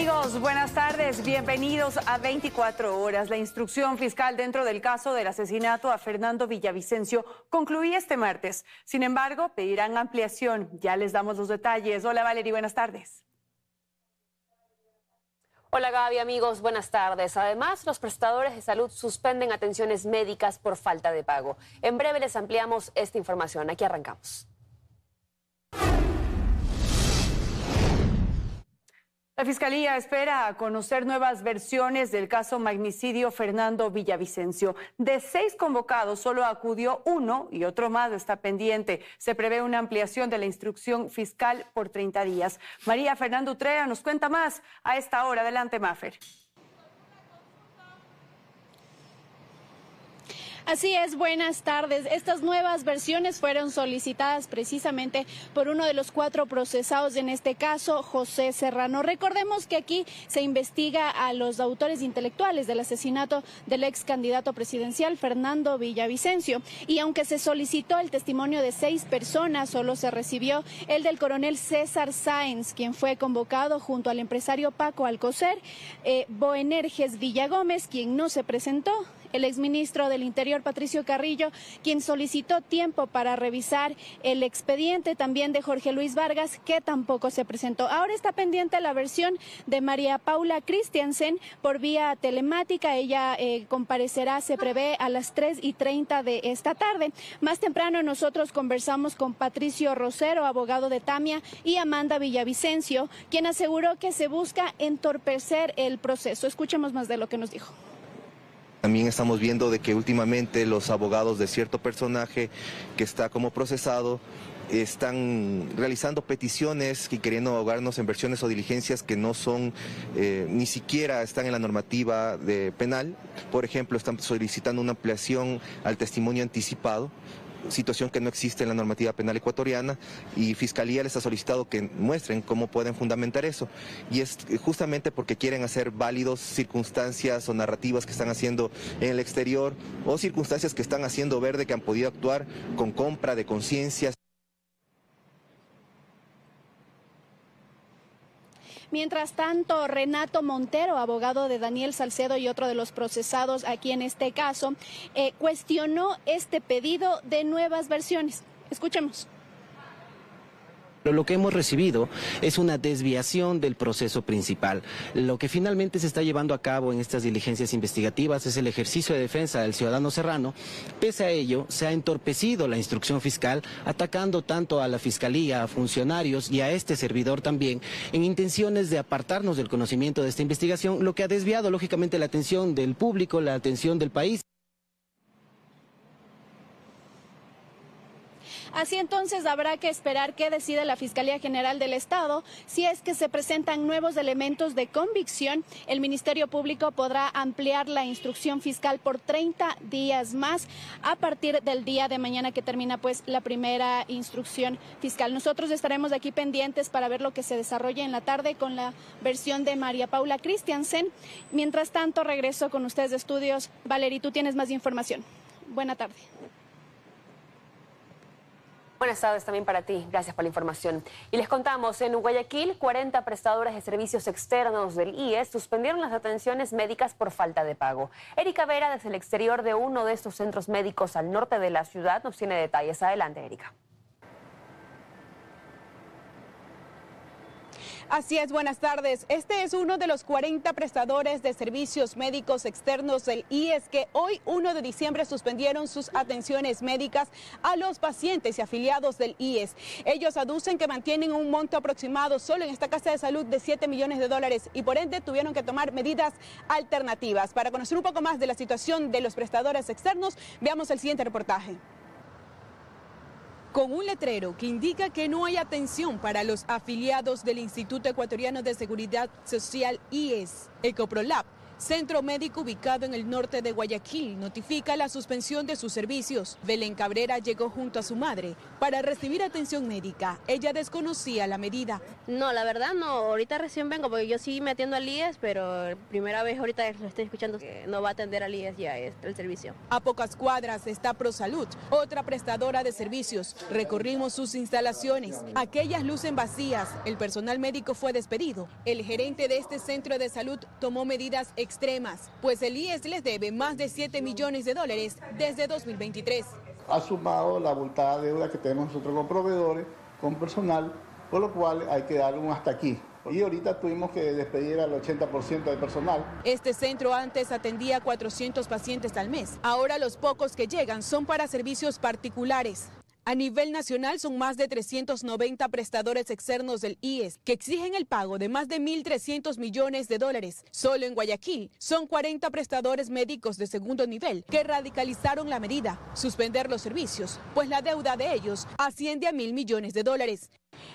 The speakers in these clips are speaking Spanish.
Amigos, buenas tardes. Bienvenidos a 24 horas. La instrucción fiscal dentro del caso del asesinato a Fernando Villavicencio concluía este martes. Sin embargo, pedirán ampliación. Ya les damos los detalles. Hola, Valerie, buenas tardes. Hola Gaby, amigos, buenas tardes. Además, los prestadores de salud suspenden atenciones médicas por falta de pago. En breve les ampliamos esta información. Aquí arrancamos. La Fiscalía espera conocer nuevas versiones del caso magnicidio Fernando Villavicencio. De 6 convocados, solo acudió 1 y otro más está pendiente. Se prevé una ampliación de la instrucción fiscal por 30 días. María Fernanda Utrera nos cuenta más a esta hora. Adelante, Mafer. Así es, buenas tardes. Estas nuevas versiones fueron solicitadas precisamente por uno de los 4 procesados en este caso, José Serrano. Recordemos que aquí se investiga a los autores intelectuales del asesinato del ex candidato presidencial Fernando Villavicencio. Y aunque se solicitó el testimonio de 6 personas, solo se recibió el del coronel César Sáenz, quien fue convocado junto al empresario Paco Alcocer, Boenerges Villagómez, quien no se presentó, el exministro del Interior, Patricio Carrillo, quien solicitó tiempo para revisar el expediente, también de Jorge Luis Vargas, que tampoco se presentó. Ahora está pendiente la versión de María Paula Christiansen por vía telemática. Ella comparecerá, se prevé, a las 3:30 de esta tarde. Más temprano nosotros conversamos con Patricio Rosero, abogado de Tamia, y Amanda Villavicencio, quien aseguró que se busca entorpecer el proceso. Escuchemos más de lo que nos dijo. También estamos viendo de que últimamente los abogados de cierto personaje que está como procesado están realizando peticiones y queriendo ahogarnos en versiones o diligencias que no son, ni siquiera están en la normativa penal. Por ejemplo, están solicitando una ampliación al testimonio anticipado, situación que no existe en la normativa penal ecuatoriana, y Fiscalía les ha solicitado que muestren cómo pueden fundamentar eso, y es justamente porque quieren hacer válidos circunstancias o narrativas que están haciendo en el exterior, o circunstancias que están haciendo ver de que han podido actuar con compra de conciencias. Mientras tanto, Renato Montero, abogado de Daniel Salcedo y otro de los procesados aquí en este caso, cuestionó este pedido de nuevas versiones. Escuchemos. Lo que hemos recibido es una desviación del proceso principal. Lo que finalmente se está llevando a cabo en estas diligencias investigativas es el ejercicio de defensa del ciudadano Serrano. Pese a ello, se ha entorpecido la instrucción fiscal, atacando tanto a la Fiscalía, a funcionarios y a este servidor también, en intenciones de apartarnos del conocimiento de esta investigación, lo que ha desviado lógicamente la atención del público, la atención del país. Así entonces habrá que esperar qué decide la Fiscalía General del Estado. Si es que se presentan nuevos elementos de convicción, el Ministerio Público podrá ampliar la instrucción fiscal por 30 días más a partir del día de mañana, que termina pues la primera instrucción fiscal. Nosotros estaremos aquí pendientes para ver lo que se desarrolla en la tarde con la versión de María Paula Christiansen. Mientras tanto, regreso con ustedes de estudios. Valerie, tú tienes más información. Buena tarde. Buenas tardes también para ti, gracias por la información. Y les contamos, en Guayaquil, 40 prestadores de servicios externos del IES suspendieron las atenciones médicas por falta de pago. Erika Vera, desde el exterior de uno de estos centros médicos al norte de la ciudad, nos tiene detalles. Adelante, Erika. Así es, buenas tardes. Este es uno de los 40 prestadores de servicios médicos externos del IES que hoy, 1 de diciembre, suspendieron sus atenciones médicas a los pacientes y afiliados del IES. Ellos aducen que mantienen un monto aproximado solo en esta casa de salud de $7 millones y por ende tuvieron que tomar medidas alternativas. Para conocer un poco más de la situación de los prestadores externos, veamos el siguiente reportaje. Con un letrero que indica que no hay atención para los afiliados del Instituto Ecuatoriano de Seguridad Social IES, Ecoprolab Centro médico ubicado en el norte de Guayaquil notifica la suspensión de sus servicios. Belén Cabrera llegó junto a su madre para recibir atención médica. Ella desconocía la medida. No, la verdad no, ahorita recién vengo porque yo sí me atiendo al IES, pero primera vez ahorita lo estoy escuchando que no va a atender al IES ya el servicio. A pocas cuadras está ProSalud, otra prestadora de servicios. Recorrimos sus instalaciones. Aquellas lucen vacías. El personal médico fue despedido. El gerente de este centro de salud tomó medidas extremas, pues el IES les debe más de $7 millones desde 2023. Ha sumado la abultada deuda que tenemos nosotros con proveedores, con personal, por lo cual hay que dar un hasta aquí. Y ahorita tuvimos que despedir al 80% del personal. Este centro antes atendía a 400 pacientes al mes. Ahora los pocos que llegan son para servicios particulares. A nivel nacional son más de 390 prestadores externos del IES que exigen el pago de más de $1.300 millones. Solo en Guayaquil son 40 prestadores médicos de segundo nivel que radicalizaron la medida, suspender los servicios, pues la deuda de ellos asciende a $1.000 millones.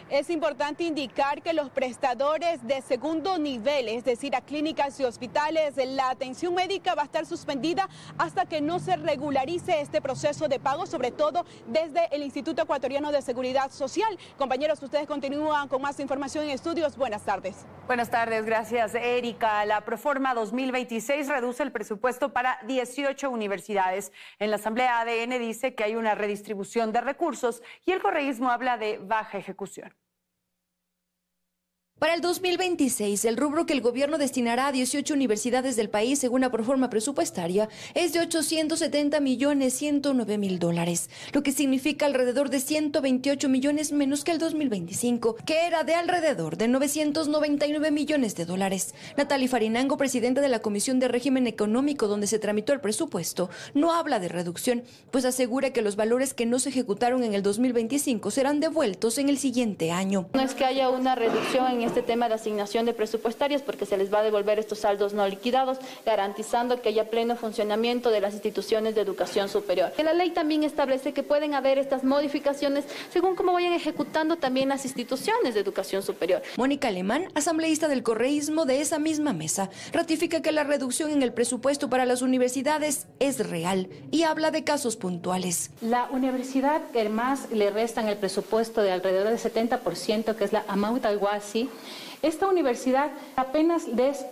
Es importante indicar que los prestadores de segundo nivel, es decir, a clínicas y hospitales, la atención médica va a estar suspendida hasta que no se regularice este proceso de pago, sobre todo desde el Instituto Ecuatoriano de Seguridad Social. Compañeros, ustedes continúan con más información en estudios. Buenas tardes. Buenas tardes, gracias, Erika. La Proforma 2026 reduce el presupuesto para 18 universidades. En la Asamblea ADN dice que hay una redistribución de recursos y el correísmo habla de baja ejecución. Para el 2026, el rubro que el gobierno destinará a 18 universidades del país según la proforma presupuestaria es de $870.109.000, lo que significa alrededor de 128 millones menos que el 2025, que era de alrededor de $999 millones. Natalie Farinango, presidenta de la Comisión de Régimen Económico donde se tramitó el presupuesto, no habla de reducción, pues asegura que los valores que no se ejecutaron en el 2025 serán devueltos en el siguiente año. No es que haya una reducción en este tema de asignación de presupuestarias porque se les va a devolver estos saldos no liquidados, garantizando que haya pleno funcionamiento de las instituciones de educación superior. La ley también establece que pueden haber estas modificaciones según cómo vayan ejecutando también las instituciones de educación superior. Mónica Alemán, asambleísta del correísmo de esa misma mesa, ratifica que la reducción en el presupuesto para las universidades es real y habla de casos puntuales. La universidad que más le restan el presupuesto de alrededor del 70%, que es la Amaut Al-Wasi, esta universidad apenas les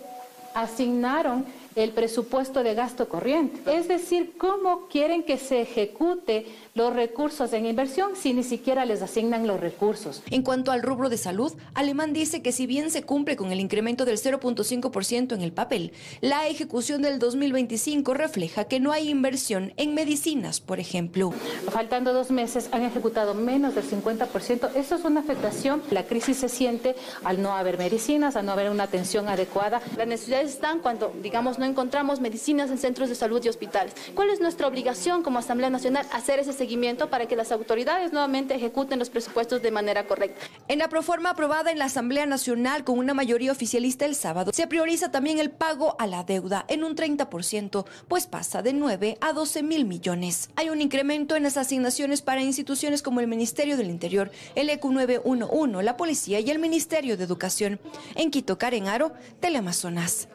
asignaron el presupuesto de gasto corriente. Es decir, ¿cómo quieren que se ejecute los recursos en inversión si ni siquiera les asignan los recursos? En cuanto al rubro de salud, Alemán dice que si bien se cumple con el incremento del 0.5% en el papel, la ejecución del 2025 refleja que no hay inversión en medicinas, por ejemplo. Faltando 2 meses han ejecutado menos del 50%. Eso es una afectación. La crisis se siente al no haber medicinas, al no haber una atención adecuada. Las necesidades están cuando, digamos, no encontramos medicinas en centros de salud y hospitales. ¿Cuál es nuestra obligación como Asamblea Nacional? Hacer ese seguimiento para que las autoridades nuevamente ejecuten los presupuestos de manera correcta. En la proforma aprobada en la Asamblea Nacional con una mayoría oficialista el sábado, se prioriza también el pago a la deuda en un 30%, pues pasa de 9 a 12.000 millones. Hay un incremento en las asignaciones para instituciones como el Ministerio del Interior, el EQ 911, la Policía y el Ministerio de Educación. En Quito, Karen Aro, Teleamazonas.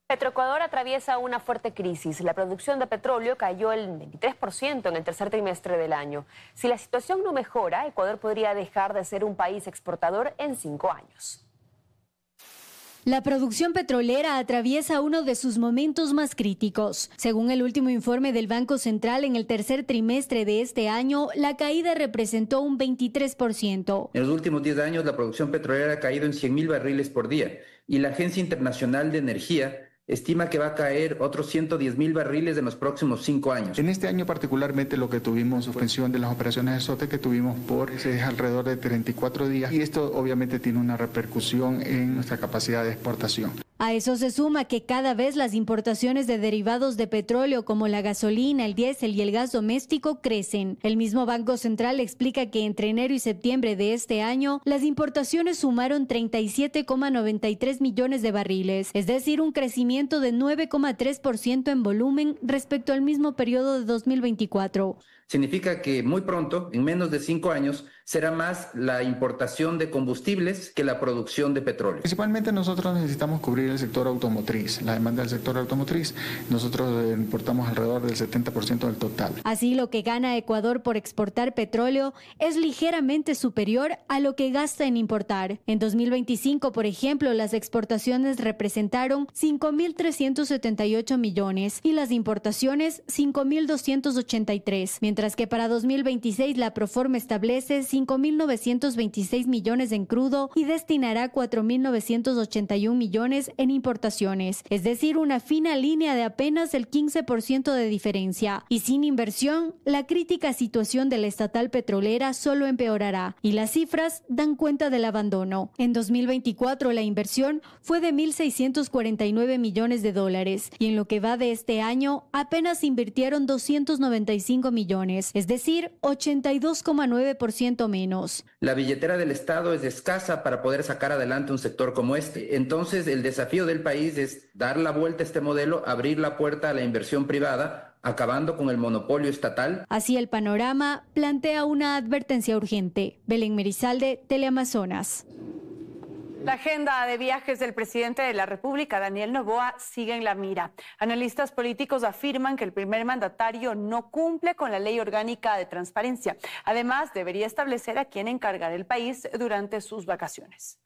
Petroecuador atraviesa una fuerte crisis. La producción de petróleo cayó el 23% en el tercer trimestre del año. Si la situación no mejora, Ecuador podría dejar de ser un país exportador en 5 años. La producción petrolera atraviesa uno de sus momentos más críticos. Según el último informe del Banco Central, en el tercer trimestre de este año, la caída representó un 23%. En los últimos 10 años, la producción petrolera ha caído en 100.000 barriles por día y la Agencia Internacional de Energía estima que va a caer otros 110.000 barriles en los próximos 5 años. En este año particularmente lo que tuvimos, suspensión de las operaciones de SOTE que tuvimos por alrededor de 34 días y esto obviamente tiene una repercusión en nuestra capacidad de exportación. A eso se suma que cada vez las importaciones de derivados de petróleo como la gasolina, el diésel y el gas doméstico crecen. El mismo Banco Central explica que entre enero y septiembre de este año, las importaciones sumaron 37,93 millones de barriles, es decir, un crecimiento de 9,3% en volumen respecto al mismo periodo de 2024. significa que muy pronto, en menos de 5 años, será más la importación de combustibles que la producción de petróleo. Principalmente nosotros necesitamos cubrir el sector automotriz, la demanda del sector automotriz. Nosotros importamos alrededor del 70% del total. Así, lo que gana Ecuador por exportar petróleo es ligeramente superior a lo que gasta en importar. En 2025, por ejemplo, las exportaciones representaron 5.378 millones y las importaciones 5.283, mientras que para 2026 la Proforma establece 5.926 millones en crudo y destinará 4.981 millones en importaciones, es decir, una fina línea de apenas el 15% de diferencia. Y sin inversión, la crítica situación de la estatal petrolera solo empeorará, y las cifras dan cuenta del abandono. En 2024 la inversión fue de 1.649 millones de dólares y en lo que va de este año apenas invirtieron 295 millones, es decir, 82,9% menos. La billetera del Estado es escasa para poder sacar adelante un sector como este. Entonces, el desafío del país es dar la vuelta a este modelo, abrir la puerta a la inversión privada, acabando con el monopolio estatal. Así el panorama plantea una advertencia urgente. Belén Merizalde, Teleamazonas. La agenda de viajes del presidente de la República, Daniel Noboa, sigue en la mira. Analistas políticos afirman que el primer mandatario no cumple con la ley orgánica de transparencia. Además, debería establecer a quién encargar el país durante sus vacaciones.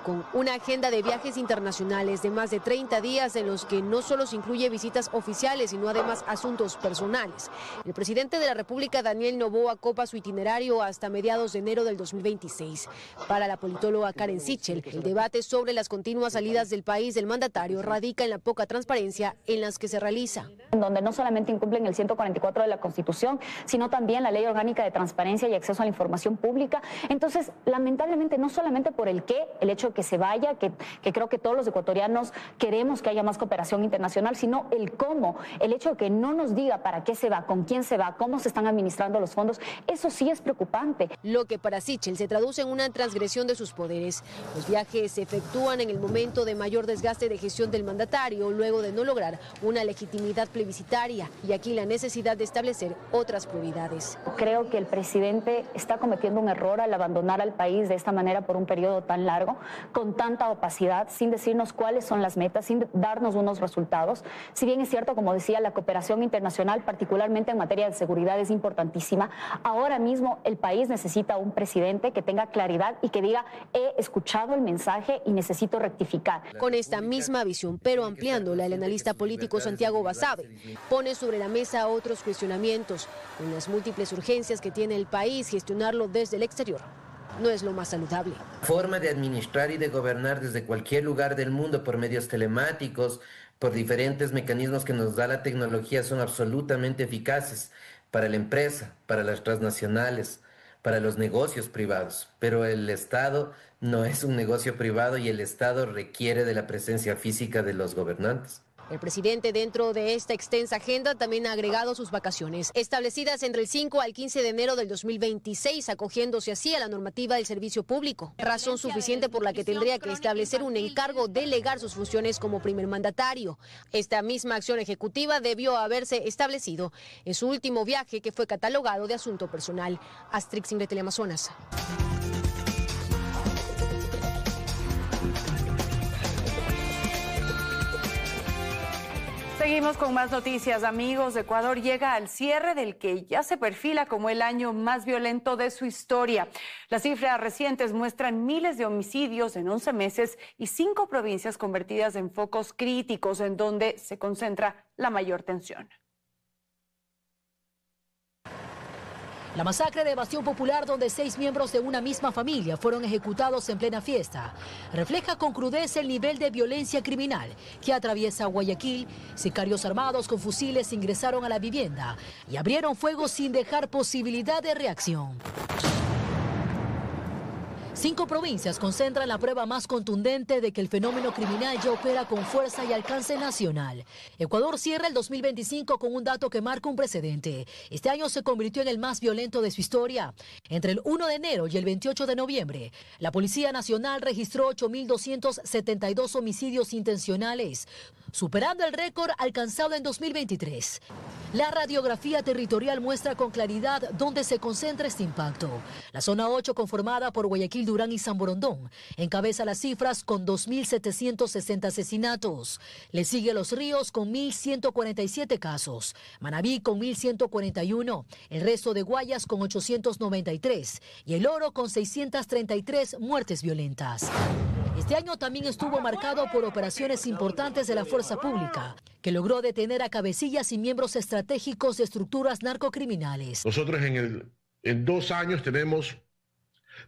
Con una agenda de viajes internacionales de más de 30 días en los que no solo se incluye visitas oficiales, sino además asuntos personales. El presidente de la República, Daniel Noboa, copa su itinerario hasta mediados de enero del 2026. Para la politóloga Karen Sichel, el debate sobre las continuas salidas del país del mandatario radica en la poca transparencia en las que se realiza. En donde no solamente incumplen el 144 de la Constitución, sino también la Ley Orgánica de Transparencia y Acceso a la Información Pública. Entonces, lamentablemente, no solamente por el qué, el hecho de que se vaya, que creo que todos los ecuatorianos queremos que haya más cooperación internacional, sino el cómo, el hecho de que no nos diga para qué se va, con quién se va, cómo se están administrando los fondos, eso sí es preocupante. Lo que para Sichel se traduce en una transgresión de sus poderes. Los viajes se efectúan en el momento de mayor desgaste de gestión del mandatario, luego de no lograr una legitimidad plebiscitaria, y aquí la necesidad de establecer otras prioridades. Creo que el presidente está cometiendo un error al abandonar al país de esta manera por un periodo tan largo, con tanta opacidad, sin decirnos cuáles son las metas, sin darnos unos resultados. Si bien es cierto, como decía, la cooperación internacional, particularmente en materia de seguridad, es importantísima, ahora mismo el país necesita un presidente que tenga claridad y que diga: he escuchado el mensaje y necesito rectificar. Con esta misma visión, pero ampliándola, el analista político Santiago Basabe pone sobre la mesa otros cuestionamientos. Con las múltiples urgencias que tiene el país, gestionarlo desde el exterior no es lo más saludable. Forma de administrar y de gobernar desde cualquier lugar del mundo por medios telemáticos, por diferentes mecanismos que nos da la tecnología, son absolutamente eficaces para la empresa, para las transnacionales, para los negocios privados. Pero el Estado no es un negocio privado y el Estado requiere de la presencia física de los gobernantes. El presidente, dentro de esta extensa agenda, también ha agregado sus vacaciones, establecidas entre el 5 al 15 de enero del 2026, acogiéndose así a la normativa del servicio público. Razón suficiente por la que tendría que establecer un encargo, delegar sus funciones como primer mandatario. Esta misma acción ejecutiva debió haberse establecido en su último viaje, que fue catalogado de asunto personal. Astrid Singh, de Teleamazonas. Seguimos con más noticias, amigos. Ecuador llega al cierre del que ya se perfila como el año más violento de su historia. Las cifras recientes muestran miles de homicidios en 11 meses y 5 provincias convertidas en focos críticos en donde se concentra la mayor tensión. La masacre de Bastión Popular, donde 6 miembros de una misma familia fueron ejecutados en plena fiesta, refleja con crudeza el nivel de violencia criminal que atraviesa Guayaquil. Sicarios armados con fusiles ingresaron a la vivienda y abrieron fuego sin dejar posibilidad de reacción. 5 provincias concentran la prueba más contundente de que el fenómeno criminal ya opera con fuerza y alcance nacional. Ecuador cierra el 2025 con un dato que marca un precedente. Este año se convirtió en el más violento de su historia. Entre el 1 de enero y el 28 de noviembre, la Policía Nacional registró 8.272 homicidios intencionales. superando el récord alcanzado en 2023. La radiografía territorial muestra con claridad dónde se concentra este impacto. La zona 8, conformada por Guayaquil, Durán y San Borondón, encabeza las cifras con 2.760 asesinatos. Le sigue Los Ríos con 1.147 casos, Manabí con 1.141, el resto de Guayas con 893 y El Oro con 633 muertes violentas. Este año también estuvo marcado por operaciones importantes de la fuerza pública, que logró detener a cabecillas y miembros estratégicos de estructuras narcocriminales. Nosotros en 2 años tenemos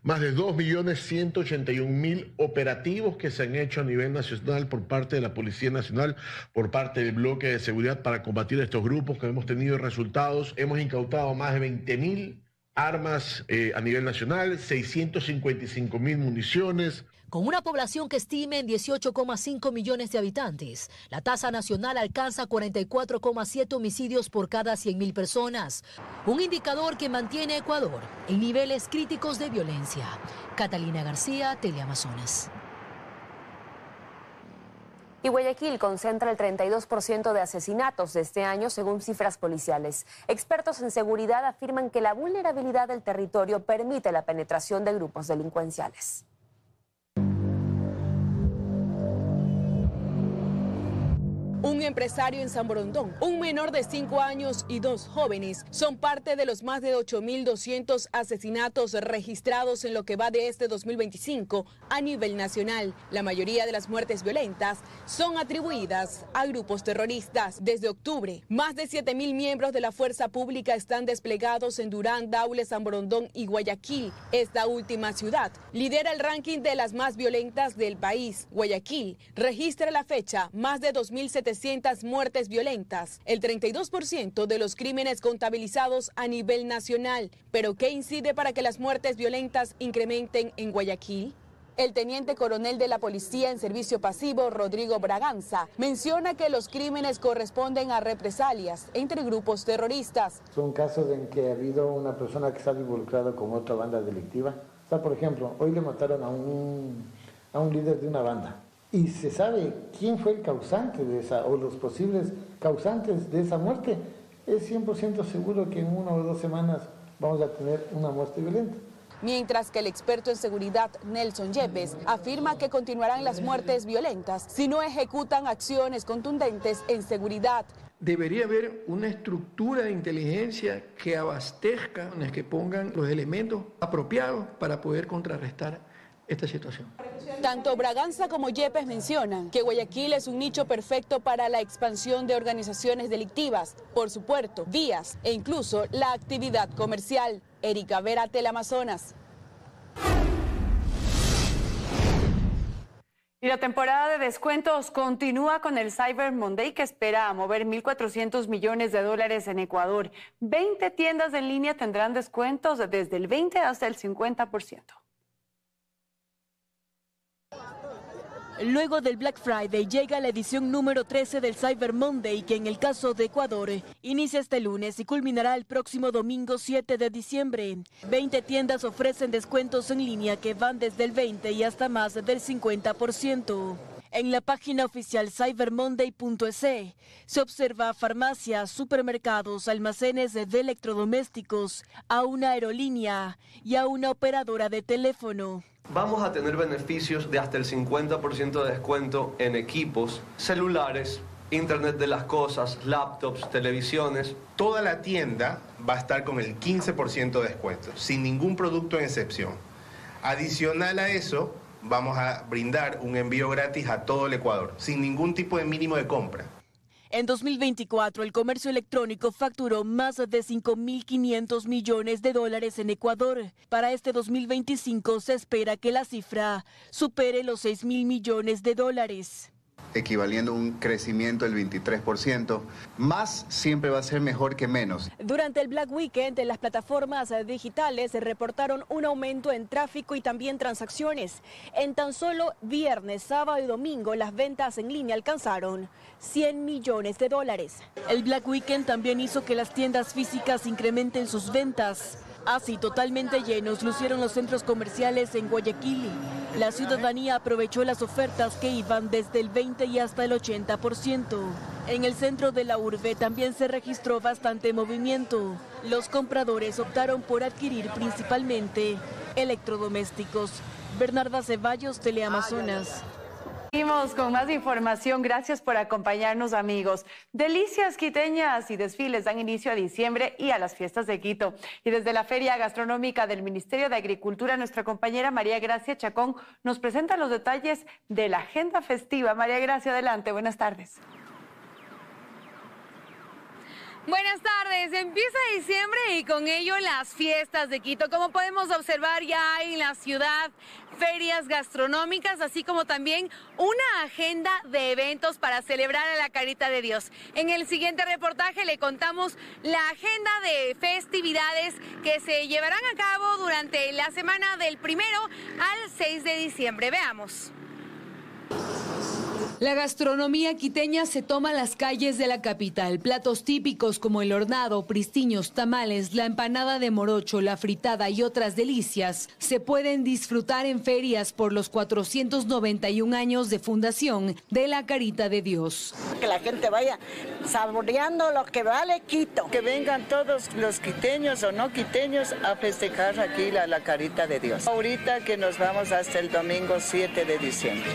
más de 2.181.000 operativos que se han hecho a nivel nacional por parte de la Policía Nacional, por parte del bloque de seguridad para combatir estos grupos, que hemos tenido resultados. Hemos incautado más de 20.000 armas a nivel nacional, 655.000 municiones. Con una población que estima en 18,5 millones de habitantes, la tasa nacional alcanza 44,7 homicidios por cada 100.000 personas, un indicador que mantiene a Ecuador en niveles críticos de violencia. Catalina García, Teleamazonas. Y Guayaquil concentra el 32% de asesinatos de este año, según cifras policiales. Expertos en seguridad afirman que la vulnerabilidad del territorio permite la penetración de grupos delincuenciales. Un empresario en San Borondón, un menor de 5 años y 2 jóvenes son parte de los más de 8.200 asesinatos registrados en lo que va de este 2025 a nivel nacional. La mayoría de las muertes violentas son atribuidas a grupos terroristas. Desde octubre, más de 7.000 miembros de la fuerza pública están desplegados en Durán, Daule, San Borondón y Guayaquil. Esta última ciudad lidera el ranking de las más violentas del país. Guayaquil registra a la fecha más de 2.700 muertes violentas, el 32% de los crímenes contabilizados a nivel nacional. ¿Pero qué incide para que las muertes violentas incrementen en Guayaquil? El teniente coronel de la policía en servicio pasivo, Rodrigo Braganza, menciona que los crímenes corresponden a represalias entre grupos terroristas. Son casos en que ha habido una persona que está involucrada con otra banda delictiva. O sea, por ejemplo, hoy le mataron a un líder de una banda. Y se sabe quién fue el causante de esa, o los posibles causantes de esa muerte. Es 100% seguro que en 1 o 2 semanas vamos a tener una muerte violenta. Mientras que el experto en seguridad Nelson Yepes afirma que continuarán las muertes violentas si no ejecutan acciones contundentes en seguridad. Debería haber una estructura de inteligencia que abastezca, que pongan los elementos apropiados para poder contrarrestar esta situación. Tanto Braganza como Yepes mencionan que Guayaquil es un nicho perfecto para la expansión de organizaciones delictivas por su puerto, vías e incluso la actividad comercial. Erika Vera, Teleamazonas. Y la temporada de descuentos continúa con el Cyber Monday, que espera mover 1.400 millones de dólares en Ecuador. 20 tiendas en línea tendrán descuentos desde el 20 hasta el 50%. Luego del Black Friday llega la edición número 13 del Cyber Monday, que en el caso de Ecuador inicia este lunes y culminará el próximo domingo 7 de diciembre. 20 tiendas ofrecen descuentos en línea que van desde el 20 y hasta más del 50%. En la página oficial cybermonday.es se observa farmacias, supermercados, almacenes de electrodomésticos, a una aerolínea y a una operadora de teléfono. Vamos a tener beneficios de hasta el 50% de descuento en equipos, celulares, internet de las cosas, laptops, televisiones. Toda la tienda va a estar con el 15% de descuento, sin ningún producto en excepción. Adicional a eso, vamos a brindar un envío gratis a todo el Ecuador, sin ningún tipo de mínimo de compra. En 2024, el comercio electrónico facturó más de 5.500 millones de dólares en Ecuador. Para este 2025 se espera que la cifra supere los 6.000 millones de dólares. Equivaliendo a un crecimiento del 23%. Más siempre va a ser mejor que menos. Durante el Black Weekend, las plataformas digitales reportaron un aumento en tráfico y también transacciones. En tan solo viernes, sábado y domingo, las ventas en línea alcanzaron 100 millones de dólares. El Black Weekend también hizo que las tiendas físicas incrementen sus ventas. Así, totalmente llenos lucieron los centros comerciales en Guayaquil. La ciudadanía aprovechó las ofertas que iban desde el 20 20 y hasta el 80%. En el centro de la urbe también se registró bastante movimiento. Los compradores optaron por adquirir principalmente electrodomésticos. Bernarda Ceballos, Teleamazonas. Seguimos con más información. Gracias por acompañarnos, amigos. Delicias quiteñas y desfiles dan inicio a diciembre y a las fiestas de Quito. Y desde la Feria Gastronómica del Ministerio de Agricultura, nuestra compañera María Gracia Chacón nos presenta los detalles de la agenda festiva. María Gracia, adelante. Buenas tardes. Buenas tardes, empieza diciembre y con ello las fiestas de Quito. Como podemos observar, ya hay en la ciudad ferias gastronómicas, así como también una agenda de eventos para celebrar a la Carita de Dios. En el siguiente reportaje le contamos la agenda de festividades que se llevarán a cabo durante la semana del 1 al 6 de diciembre. Veamos. La gastronomía quiteña se toma las calles de la capital. Platos típicos como el hornado, pristiños, tamales, la empanada de morocho, la fritada y otras delicias se pueden disfrutar en ferias por los 491 años de fundación de la Carita de Dios. Que la gente vaya saboreando lo que vale Quito. Que vengan todos los quiteños o no quiteños a festejar aquí la Carita de Dios. Ahorita que nos vamos hasta el domingo 7 de diciembre.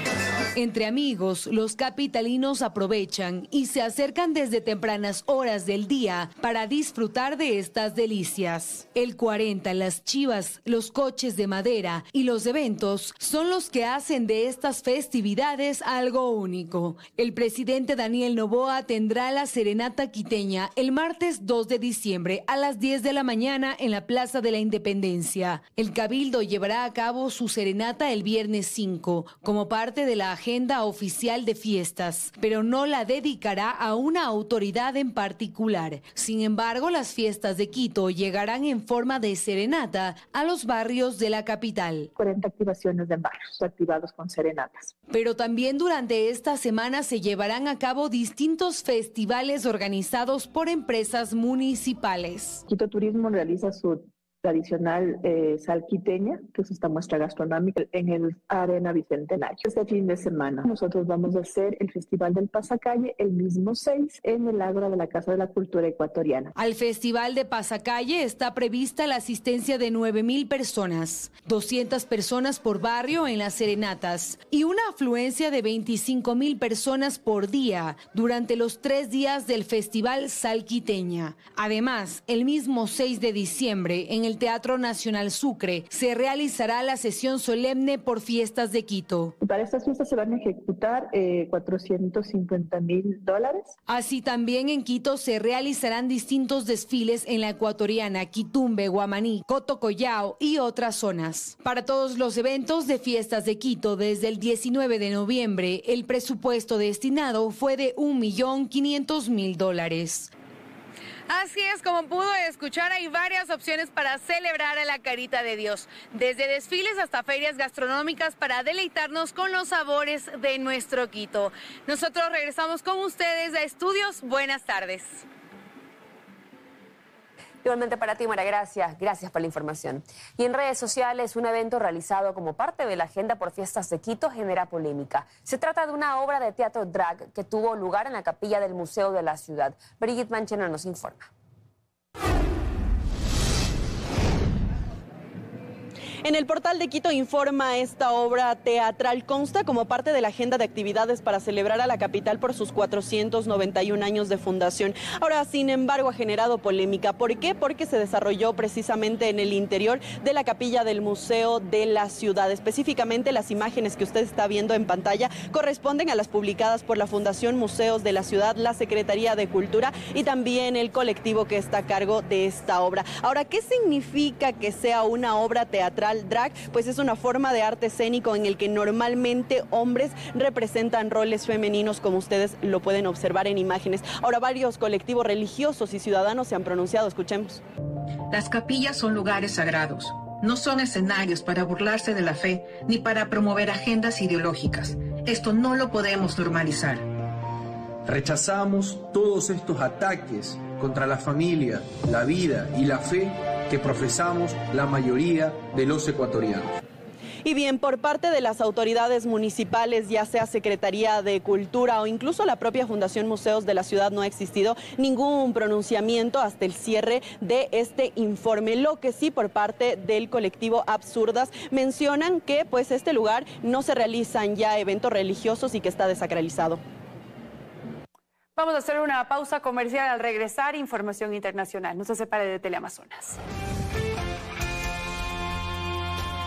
Entre amigos, los capitalinos aprovechan y se acercan desde tempranas horas del día para disfrutar de estas delicias. El 40, las chivas, los coches de madera y los eventos son los que hacen de estas festividades algo único. El presidente Daniel Noboa tendrá la serenata quiteña el martes 2 de diciembre a las 10 de la mañana en la Plaza de la Independencia. El Cabildo llevará a cabo su serenata el viernes 5 como parte de la agenda oficial de fiestas, pero no la dedicará a una autoridad en particular. Sin embargo, las fiestas de Quito llegarán en forma de serenata a los barrios de la capital. 40 activaciones de barrios activados con serenatas. Pero también durante esta semana se llevarán a cabo distintos festivales organizados por empresas municipales. Quito Turismo realiza su tradicional sal quiteña, que es esta muestra gastronómica en el Arena Bicentenario. Este fin de semana nosotros vamos a hacer el Festival del Pasacalle el mismo 6 en el Ágora de la Casa de la Cultura Ecuatoriana. Al Festival de Pasacalle está prevista la asistencia de 9,000 personas, 200 personas por barrio en las serenatas y una afluencia de 25,000 personas por día durante los 3 días del Festival Sal Quiteña. Además, el mismo 6 de diciembre en el Teatro Nacional Sucre se realizará la sesión solemne por fiestas de Quito. Para estas fiestas se van a ejecutar $450,000. Así también en Quito se realizarán distintos desfiles en la Ecuatoriana, Quitumbe, Guamaní, Cotocollao y otras zonas. Para todos los eventos de fiestas de Quito desde el 19 de noviembre, el presupuesto destinado fue de $1.500.000. Así es, como pudo escuchar, hay varias opciones para celebrar a la Carita de Dios, desde desfiles hasta ferias gastronómicas para deleitarnos con los sabores de nuestro Quito. Nosotros regresamos con ustedes a Estudios. Buenas tardes. Igualmente para ti, María Gracia, gracias por la información. Y en redes sociales, un evento realizado como parte de la agenda por fiestas de Quito genera polémica. Se trata de una obra de teatro drag que tuvo lugar en la capilla del Museo de la Ciudad. Brigitte Mancheno nos informa. En el portal de Quito Informa, esta obra teatral consta como parte de la agenda de actividades para celebrar a la capital por sus 491 años de fundación. Ahora, sin embargo, ha generado polémica. ¿Por qué? Porque se desarrolló precisamente en el interior de la capilla del Museo de la Ciudad. Específicamente, las imágenes que usted está viendo en pantalla corresponden a las publicadas por la Fundación Museos de la Ciudad, la Secretaría de Cultura y también el colectivo que está a cargo de esta obra. Ahora, ¿qué significa que sea una obra teatral drag? Pues es una forma de arte escénico en el que normalmente hombres representan roles femeninos, como ustedes lo pueden observar en imágenes. Ahora, varios colectivos religiosos y ciudadanos se han pronunciado. Escuchemos. Las capillas son lugares sagrados. No son escenarios para burlarse de la fe ni para promover agendas ideológicas. Esto no lo podemos normalizar. Rechazamos todos estos ataques contra la familia, la vida y la fe que profesamos la mayoría de los ecuatorianos. Y bien, por parte de las autoridades municipales, ya sea Secretaría de Cultura o incluso la propia Fundación Museos de la Ciudad, no ha existido ningún pronunciamiento hasta el cierre de este informe. Lo que sí, por parte del colectivo Absurdas, mencionan que pues este lugar no se realizan ya eventos religiosos y que está desacralizado. Vamos a hacer una pausa comercial. Al regresar, información internacional. No se separe de Teleamazonas.